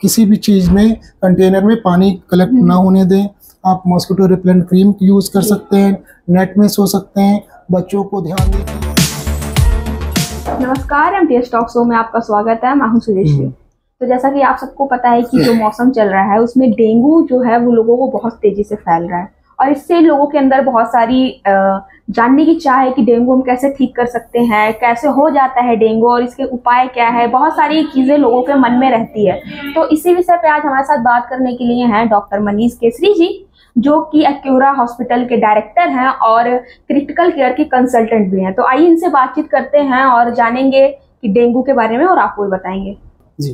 किसी भी चीज़ में कंटेनर में पानी कलेक्ट ना होने दें। आप मॉस्किटो रिपेलेंट क्रीम यूज़ कर सकते हैं, नेट में सो सकते हैं। बच्चों को ध्यान दें। नमस्कार, एमटीएस टॉक शो में आपका स्वागत है। मैं हूं सुरेश। तो जैसा कि आप सबको पता है कि जो मौसम चल रहा है उसमें डेंगू जो है वो लोगों को बहुत तेजी से फैल रहा है और इससे लोगों के अंदर बहुत सारी जानने की चाह है कि डेंगू हम कैसे ठीक कर सकते हैं, कैसे हो जाता है डेंगू और इसके उपाय क्या है। बहुत सारी चीज़ें लोगों के मन में रहती है। तो इसी विषय पे आज हमारे साथ बात करने के लिए हैं डॉक्टर मनीष केसरी जी, जो कि एक्यूरा हॉस्पिटल के डायरेक्टर हैं और क्रिटिकल केयर के कंसल्टेंट भी हैं। तो आइए इनसे बातचीत करते हैं और जानेंगे कि डेंगू के बारे में और आपको भी बताएंगे जी।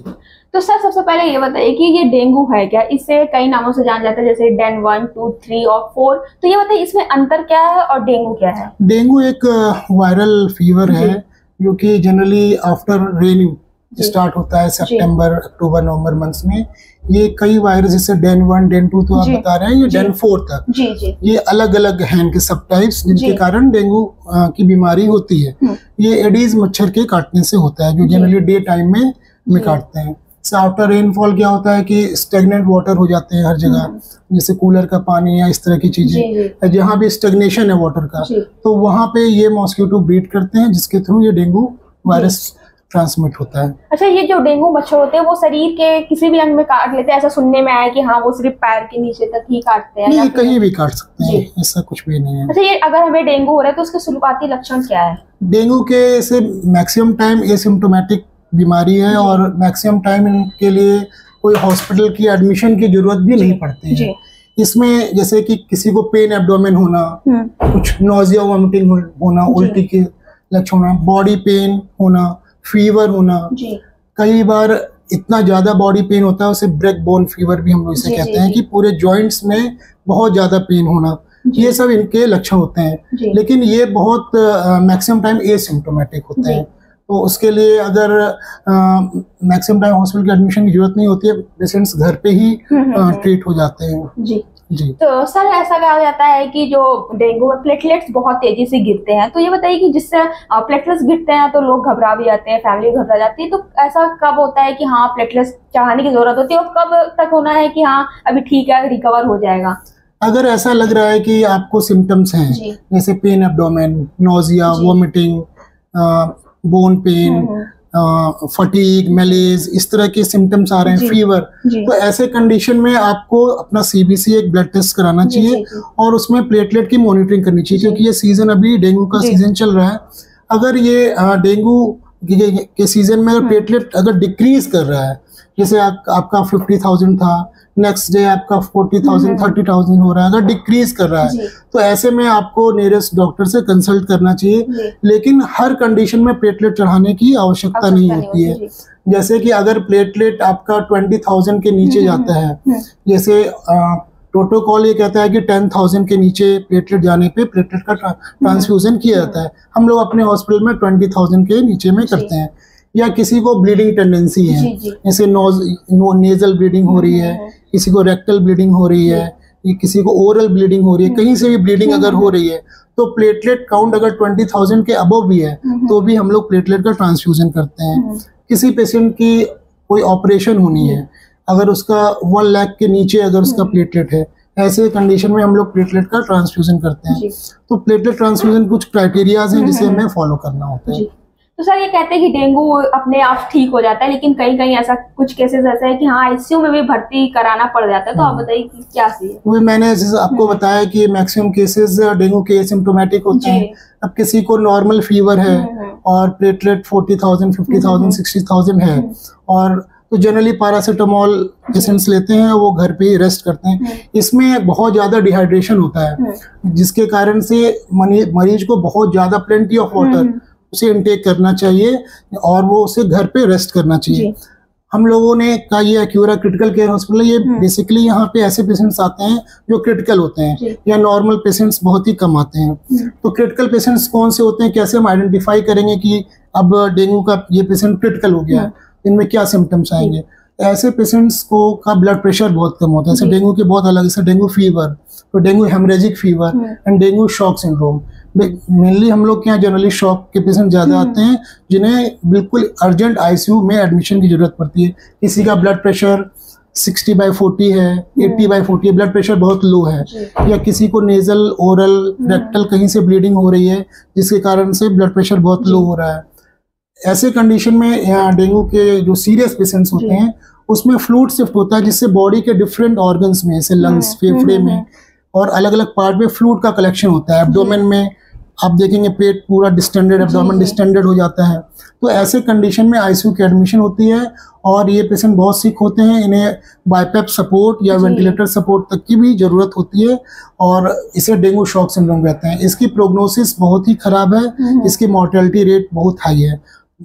तो सर, सबसे पहले ये बताइए कि ये डेंगू है क्या? इसे कई नामों से जाना जाता है, जैसे डेन 1, 2, 3 और 4। तो ये बताइए इसमें अंतर क्या है और डेंगू क्या है? डेंगू एक वायरल फीवर है जो कि जनरली आफ्टर रेन स्टार्ट होता है सितंबर, अक्टूबर, नवंबर मंथ्स में। ये कई वायरस जैसे डेन 1, डेन 2 तो आप बता रहे हैं, ये डेन 4 तक ये अलग अलग हैं इनके सब टाइप्स, जिनके कारण डेंगू की बीमारी होती है। ये एडीज मच्छर के काटने से होता है, जो जनरली डे टाइम में काटते हैं। आफ्टर रेनफॉल क्या होता है कि स्टेगनेंट वाटर हो जाते हैं हर जगह, जैसे कूलर का पानी या इस तरह की चीजें, जहाँ भी स्टेगनेशन है वाटर का, तो वहाँ पे ये मॉस्किटो ब्रीड करते हैं, जिसके थ्रू ये डेंगू वायरस ट्रांसमिट होता है। अच्छा, ये जो डेंगू मच्छर होते हैं वो शरीर के किसी भी अंग में काट लेते हैं? ऐसा सुनने में आया है कि हाँ, वो सिर्फ पैर के नीचे तक ही काटते हैं? नहीं, कहीं भी काट सकते हैं, ऐसा कुछ भी नहीं है। अच्छा, ये अगर हमें डेंगू हो रहा है तो उसके शुरुआती लक्षण क्या है? डेंगू के से मैक्सिमम टाइम एसिम्प्टोमेटिक बीमारी है और मैक्सिमम टाइम इनके लिए कोई हॉस्पिटल की एडमिशन की जरूरत भी नहीं पड़ती है। इसमें जैसे कि किसी को पेन एब्डोमेन होना, कुछ नोजिया वोमिटिंग होना, उल्टी के लक्षण होना, बॉडी पेन होना, फीवर होना, कई बार इतना ज्यादा बॉडी पेन होता है उसे ब्रेक बोन फीवर भी हम लोग इसे कहते हैं, कि पूरे जॉइंट्स में बहुत ज्यादा पेन होना, ये सब इनके लक्षण होते हैं। लेकिन ये बहुत मैक्सिमम टाइम एसिम्प्टोमेटिक होते हैं। तो उसके लिए अगर मैक्सिमम टाइम हॉस्पिटल की एडमिशन की जरूरत नहीं होती है, पेशेंट्स घर पे ही ट्रीट हो जाते हैं। जी। तो सर, ऐसा कहा जाता है कि जो डेंगू में प्लेटलेट्स बहुत तेजी से गिरते हैं। तो ये बताइए कि जिससे प्लेटलेट्स गिरते हैं तो लोग घबरा भी जाते हैं, फैमिली घबरा जाती है। तो ऐसा कब होता है कि हाँ, प्लेटलेट्स चढ़ाने की जरूरत होती है और कब तक होना है कि हाँ अभी ठीक है, रिकवर हो जाएगा? अगर ऐसा लग रहा है कि आपको सिम्टम्स हैं जैसे pain abdomen, nausea, vomiting, bone pain, fatigue, malaise, इस तरह के सिम्टम्स आ रहे हैं, फीवर, तो ऐसे कंडीशन में आपको अपना सीबीसी एक ब्लड टेस्ट कराना चाहिए और उसमें प्लेटलेट की मॉनिटरिंग करनी चाहिए, क्योंकि ये सीजन अभी डेंगू का सीजन चल रहा है। अगर ये डेंगू के सीजन में अगर प्लेटलेट अगर डिक्रीज कर रहा है, जैसे आपका 50,000 था, नेक्स्ट डे आपका 40,000, 30,000 हो रहा है, अगर डिक्रीज कर रहा है, तो ऐसे में आपको नियरेस्ट डॉक्टर से कंसल्ट करना चाहिए। लेकिन हर कंडीशन में प्लेटलेट चढ़ाने की आवश्यकता नहीं होती है। जैसे कि अगर प्लेटलेट आपका 20,000 के नीचे जाता है, जैसे प्रोटोकॉल ये कहता है कि 10,000 के नीचे प्लेटलेट जाने पे प्लेटलेट का ट्रांसफ्यूजन किया जाता है। हम लोग अपने हॉस्पिटल में 20,000 के नीचे में करते हैं। या किसी को ब्लीडिंग टेंडेंसी है, जैसे नेजल ब्लीडिंग हो रही है, किसी को रेक्टल ब्लीडिंग हो रही है, किसी को ओरल ब्लीडिंग हो रही है, कहीं से भी ब्लीडिंग अगर हो रही है, तो प्लेटलेट काउंट अगर 20,000 के अबव भी है तो भी हम लोग प्लेटलेट का ट्रांसफ्यूजन करते हैं। किसी पेशेंट की कोई ऑपरेशन होनी है, अगर उसका 1 लाख के नीचे अगर उसका प्लेटलेट है, ऐसे कंडीशन में हम लोग प्लेटलेट का ट्रांसफ्यूजन करते हैं। तो प्लेटलेट ट्रांसफ्यूजन कुछ क्राइटेरियाज हैं जिसे हमें फॉलो करना होता है। तो सर, ये कहते हैं कि डेंगू अपने आप ठीक हो जाता है, लेकिन कहीं कहीं ऐसा कुछ केसेस ऐसा है कि हाँ, आईसीयू में भी भर्ती कराना पड़ जाता है। तो आप बताइए कि क्या सही है? वो मैंने जैसे आपको बताया कि मैक्सिमम केसेस डेंगू के एसिम्प्टोमेटिक होते हैं। अब किसी को नॉर्मल फीवर है और प्लेटलेट 40,000, 50,000, 60,000 है, और तो जनरली पैरासीटामोल पेशेंट्स लेते हैं, वो घर पे ही रेस्ट करते हैं। इसमें बहुत ज़्यादा डिहाइड्रेशन होता है, जिसके कारण से मरीज को बहुत ज़्यादा प्लेंटी ऑफ वाटर उसे इनटेक करना चाहिए और वो उसे घर पे रेस्ट करना चाहिए। हम लोगों ने का ये एक्यूरा क्रिटिकल केयर हॉस्पिटल, ये बेसिकली यहाँ पे ऐसे पेशेंट्स आते हैं जो क्रिटिकल होते हैं, या नॉर्मल पेशेंट्स बहुत ही कम आते हैं। तो क्रिटिकल पेशेंट्स कौन से होते हैं, कैसे हम आइडेंटिफाई करेंगे कि अब डेंगू का ये पेशेंट क्रिटिकल हो गया, इनमें क्या सिम्टम्स आएंगे? ऐसे पेशेंट्स को का ब्लड प्रेशर बहुत कम होता है। जैसे डेंगू के बहुत अलग, जैसे डेंगू फीवर, तो dengue haemorrhagic fever and dengue shock syndrome. Mainly हम लोग के यहाँ जनरली शॉक के पेशेंट ज़्यादा आते हैं जिन्हें बिल्कुल अर्जेंट आईसीयू में एडमिशन की जरूरत पड़ती है। किसी का ब्लड प्रेशर 60/40 है, 80/40 है, ब्लड प्रेशर बहुत लो है, या किसी को नेजल, ओरल, रेक्टल कहीं से ब्लीडिंग हो रही है जिसके कारण से ब्लड प्रेशर बहुत लो हो रहा है। ऐसे कंडीशन में यहाँ डेंगू के जो सीरियस पेशेंट्स होते हैं उसमें फ्लूइड शिफ्ट होता है जिससे बॉडी के डिफरेंट ऑर्गन्स में, जैसे लंग्स, फेफड़े में और अलग अलग पार्ट में फ्लूइड का कलेक्शन होता है। एब्डोमेन में आप देखेंगे पेट पूरा डिस्टेंडेड, एब्डोमेन डिस्टेंडेड हो जाता है। तो ऐसे कंडीशन में आईसीयू की एडमिशन होती है और ये पेशेंट बहुत सिक होते हैं, इन्हें बाइपेप सपोर्ट या वेंटिलेटर सपोर्ट तक की भी जरूरत होती है और इसे डेंगू शॉक सिंड्रोम कहते हैं। इसकी प्रोग्नोसिस बहुत ही खराब है, इसकी मॉर्टेलिटी रेट बहुत हाई है।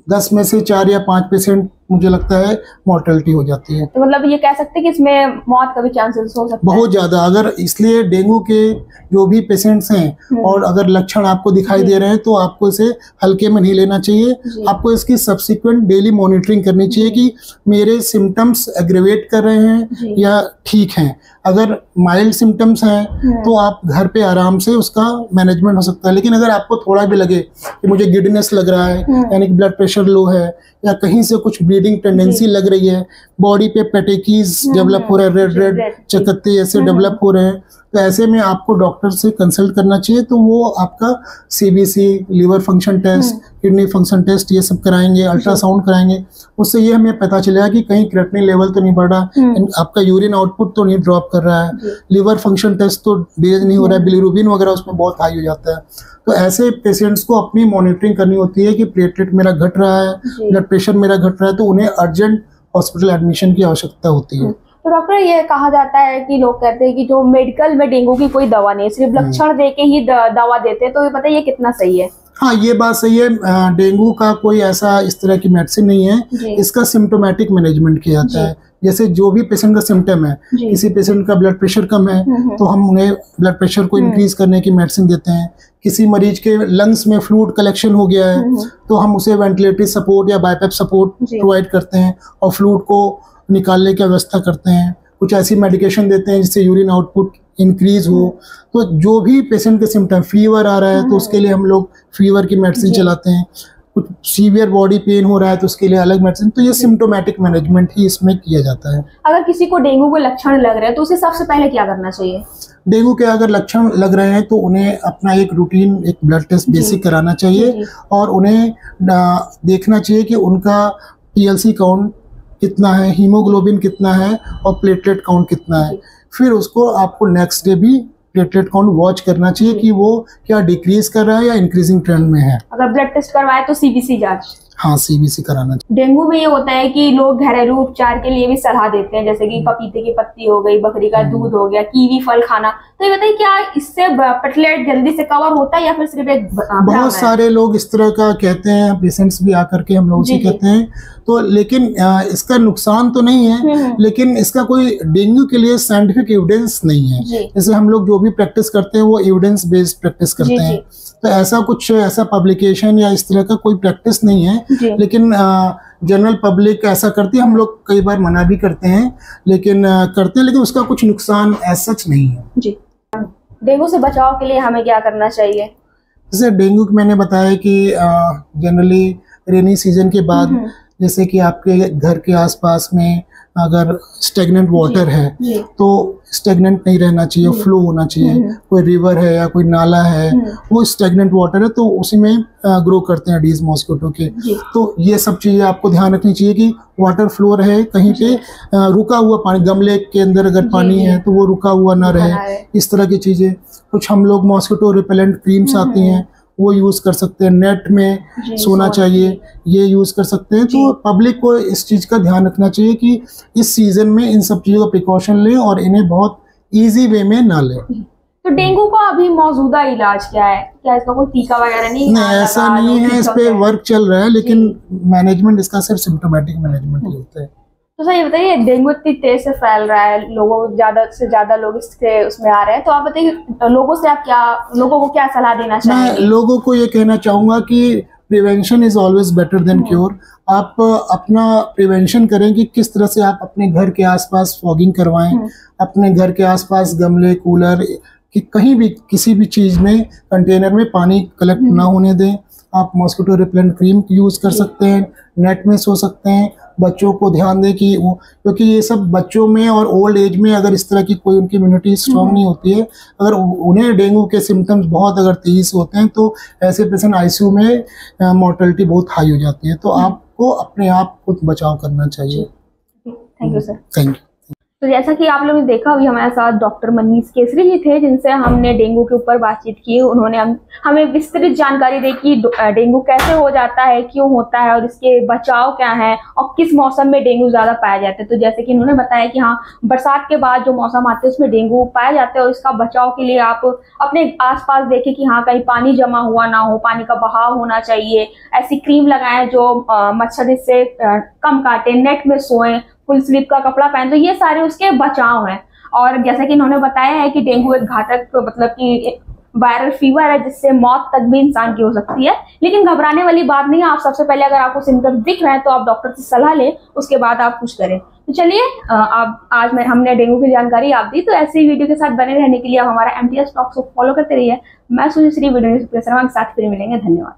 10 में से 4 या 5% मुझे लगता है मॉर्टेलिटी हो जाती है। तो मतलब ये कह सकते हैं कि इसमें मौत का भी चांसेस हो सकता है बहुत ज्यादा। अगर इसलिए डेंगू के जो भी पेशेंट्स हैं और अगर लक्षण आपको दिखाई दे रहे हैं तो आपको इसे हल्के में नहीं लेना चाहिए। आपको इसकी सब्सिक्वेंट डेली मॉनिटरिंग करनी चाहिए कि मेरे सिम्टम्स एग्रेवेट कर रहे हैं या ठीक हैं। अगर माइल्ड सिम्टम्स हैं तो आप घर पे आराम से उसका मैनेजमेंट हो सकता है, लेकिन अगर आपको थोड़ा भी लगे कि मुझे गिडनेस लग रहा है, यानी कि ब्लड प्रेशर लो है या कहीं से कुछ ब्लीडिंग टेंडेंसी लग रही है, बॉडी पे पेटेकीज डेवलप हो रहे हैं, रेड रेड चकत्ते ऐसे डेवलप हो रहे हैं, तो ऐसे में आपको डॉक्टर से कंसल्ट करना चाहिए। तो वो आपका CBC, liver function test, kidney function test ये सब कराएंगे, अल्ट्रासाउंड कराएंगे। उससे ये हमें पता चलेगा कि कहीं क्रिएटिनिन लेवल तो नहीं बढ़ रहा, आपका यूरिन आउटपुट तो नहीं ड्रॉप कर रहा है, लिवर फंक्शन टेस्ट तो डेज नहीं हो रहा है, बिलिरुबिन वगैरह उसमें बहुत हाई हो जाता है। तो ऐसे पेशेंट्स को अपनी मॉनिटरिंग करनी होती है कि प्लेटलेट मेरा घट रहा है, ब्लड प्रेशर मेरा घट रहा है, तो उन्हें अर्जेंट हॉस्पिटल एडमिशन की आवश्यकता होती है। तो डॉक्टर ये कहा जाता है कि लोग कहते हैं कि जो मेडिकल में डेंगू की कोई दवा नहीं, सिर्फ लक्षण देके ही दवा देते हैं, तो ये बताइए ये कितना सही है? हाँ, ये बात सही है। डेंगू का कोई ऐसा इस तरह की मेडिसिन नहीं है, इसका सिम्टोमेटिक मैनेजमेंट किया जाता है। जैसे जो भी पेशेंट का सिम्टम है, किसी पेशेंट का ब्लड प्रेशर कम है तो हम उन्हें ब्लड प्रेशर को इंक्रीज करने की मेडिसिन देते हैं। किसी मरीज के लंग्स में फ्लूइड कलेक्शन हो गया है तो हम उसे वेंटिलेटरी सपोर्ट या बाइपेप सपोर्ट प्रोवाइड करते हैं और फ्लूइड को निकालने की व्यवस्था करते हैं। कुछ ऐसी मेडिकेशन देते हैं जिससे यूरिन आउटपुट इंक्रीज हो। तो जो भी पेशेंट के सिम्टम, फीवर आ रहा है तो उसके लिए हम लोग फीवर की मेडिसिन चलाते हैं, कुछ सीवियर बॉडी पेन हो रहा है तो उसके लिए अलग मेडिसिन। तो ये सिम्टोमेटिक मैनेजमेंट ही इसमें किया जाता है। अगर किसी को डेंगू के लक्षण लग रहे हैं तो उसे सबसे पहले क्या करना चाहिए? डेंगू के अगर लक्षण लग रहे हैं तो उन्हें अपना एक रूटीन, एक ब्लड टेस्ट बेसिक कराना चाहिए और उन्हें देखना चाहिए कि उनका टीएलसी काउंट कितना है, हीमोग्लोबिन कितना है और प्लेटलेट काउंट कितना है। फिर उसको आपको नेक्स्ट डे भी प्लेटलेट काउंट वॉच करना चाहिए कि वो क्या डिक्रीज कर रहा है या इंक्रीजिंग ट्रेंड में है। अगर ब्लड टेस्ट करवाए तो सीबीसी जांच, हाँ सीबीसी कराना चाहिए। डेंगू में ये होता है कि लोग घरेलू उपचार के लिए भी सलाह देते हैं, जैसे कि पपीते की पत्ती हो गई, बकरी का दूध हो गया, कीवी फल खाना। तो ये बताइए क्या इससे प्लेटलेट जल्दी से कवर होता है या फिर सिर्फ एक बहुत सारे लोग इस तरह का कहते हैं, पेशेंट्स भी आकर के हम लोग से कहते हैं। तो लेकिन इसका नुकसान तो नहीं है, लेकिन इसका कोई डेंगू के लिए साइंटिफिक एविडेंस नहीं है। जैसे हम लोग जो भी प्रैक्टिस करते हैं वो एविडेंस बेस्ड प्रैक्टिस करते हैं, तो ऐसा कुछ ऐसा पब्लिकेशन या इस तरह का कोई प्रैक्टिस नहीं है। लेकिन जनरल पब्लिक ऐसा करती है, हम लोग कई बार मना भी करते हैं, लेकिन करते हैं, लेकिन उसका कुछ नुकसान ऐसा सच नहीं है। जी, डेंगू से बचाव के लिए हमें क्या करना चाहिए? जैसे डेंगू मैंने बताया कि जनरली रेनी सीजन के बाद जैसे कि आपके घर के आसपास में अगर स्टेगनेंट वाटर है तो स्टेगनेंट नहीं रहना चाहिए, फ्लो होना चाहिए। कोई रिवर है या कोई नाला है वो स्टेगनेंट वाटर है तो उसी में ग्रो करते हैं एडीज मॉस्किटो के। तो ये सब चीजें आपको ध्यान रखनी चाहिए कि वाटर फ्लो रहे, कहीं पे रुका हुआ पानी, गमले के अंदर अगर पानी है तो वो रुका हुआ ना रहे, इस तरह की चीजें। कुछ हम लोग मॉस्किटो रिपेलेंट क्रीम्स आती हैं वो यूज कर सकते हैं, नेट में सोना चाहिए ये यूज कर सकते हैं। तो पब्लिक को इस चीज का ध्यान रखना चाहिए कि इस सीजन में इन सब चीजों का प्रिकॉशन लें और इन्हें बहुत इजी वे में ना लें। तो डेंगू का अभी मौजूदा इलाज क्या है? क्या इसका कोई टीका वगैरह नहीं? नहीं, ऐसा नहीं है, इस पे वर्क चल रहा है, लेकिन मैनेजमेंट इसका सिर्फ सिम्टोमेटिक मैनेजमेंट ही होता है। तो सर ये बताइए, डेंगू इतनी तेज से फैल रहा है, लोगों ज्यादा से ज्यादा लोग इसके उसमें आ रहे हैं, तो आप बताइए लोगों से आप लोगों को क्या सलाह देना चाहेंगे? मैं लोगों को ये कहना चाहूंगा कि prevention is always better than cure. आप अपना प्रिवेंशन करें कि किस तरह से आप अपने घर के आसपास फॉगिंग करवाएं, अपने घर के आसपास गमले, कूलर, कि कहीं भी किसी भी चीज़ में कंटेनर में पानी कलेक्ट ना होने दें। आप मॉस्किटो रिपेलेंट क्रीम यूज़ कर सकते हैं, नेट में सो सकते हैं। बच्चों को ध्यान दें कि क्योंकि ये सब बच्चों में और ओल्ड एज में अगर इस तरह की कोई उनकी इम्यूनिटी स्ट्रांग नहीं होती है, अगर उन्हें डेंगू के सिम्टम्स बहुत अगर तेजी से होते हैं तो ऐसे पेशेंट आईसीयू में मोर्टेलिटी बहुत हाई हो जाती है। तो आपको अपने आप खुद बचाव करना चाहिए। Thank you sir. Thank you. तो जैसा कि आप लोगों ने देखा, अभी हमारे साथ डॉक्टर मनीष केसरी जी थे, जिनसे हमने डेंगू के ऊपर बातचीत की। उन्होंने हमें विस्तृत जानकारी दी कि डेंगू कैसे हो जाता है, क्यों होता है और इसके बचाव क्या है और किस मौसम में डेंगू ज्यादा पाया जाता है। तो जैसे कि उन्होंने बताया कि हाँ, बरसात के बाद जो मौसम आते हैं उसमें डेंगू पाया जाता है और इसका बचाव के लिए आप अपने आसपास देखें कि हाँ, कहीं पानी जमा हुआ ना हो, पानी का बहाव होना चाहिए। ऐसी क्रीम लगाएं जो मच्छर इससे कम काटे, नेट में सोएं, फुल स्लीव का कपड़ा पहन। तो ये सारे उसके बचाव हैं। और जैसा कि इन्होंने बताया है कि डेंगू एक घातक मतलब कि वायरल फीवर है जिससे मौत तक भी इंसान की हो सकती है। लेकिन घबराने वाली बात नहीं है। आप सबसे पहले अगर आपको सिम्टम्स दिख रहे हैं तो आप डॉक्टर से सलाह लें, उसके बाद आप कुछ करें। तो चलिए, आज हमने डेंगू की जानकारी आप दी। तो ऐसे ही वीडियो के साथ बने रहने के लिए आप हमारा MTS टॉक्स को फॉलो करते रहिए। मैं सुश्री वीडियो के साथ फिर मिलेंगे। धन्यवाद।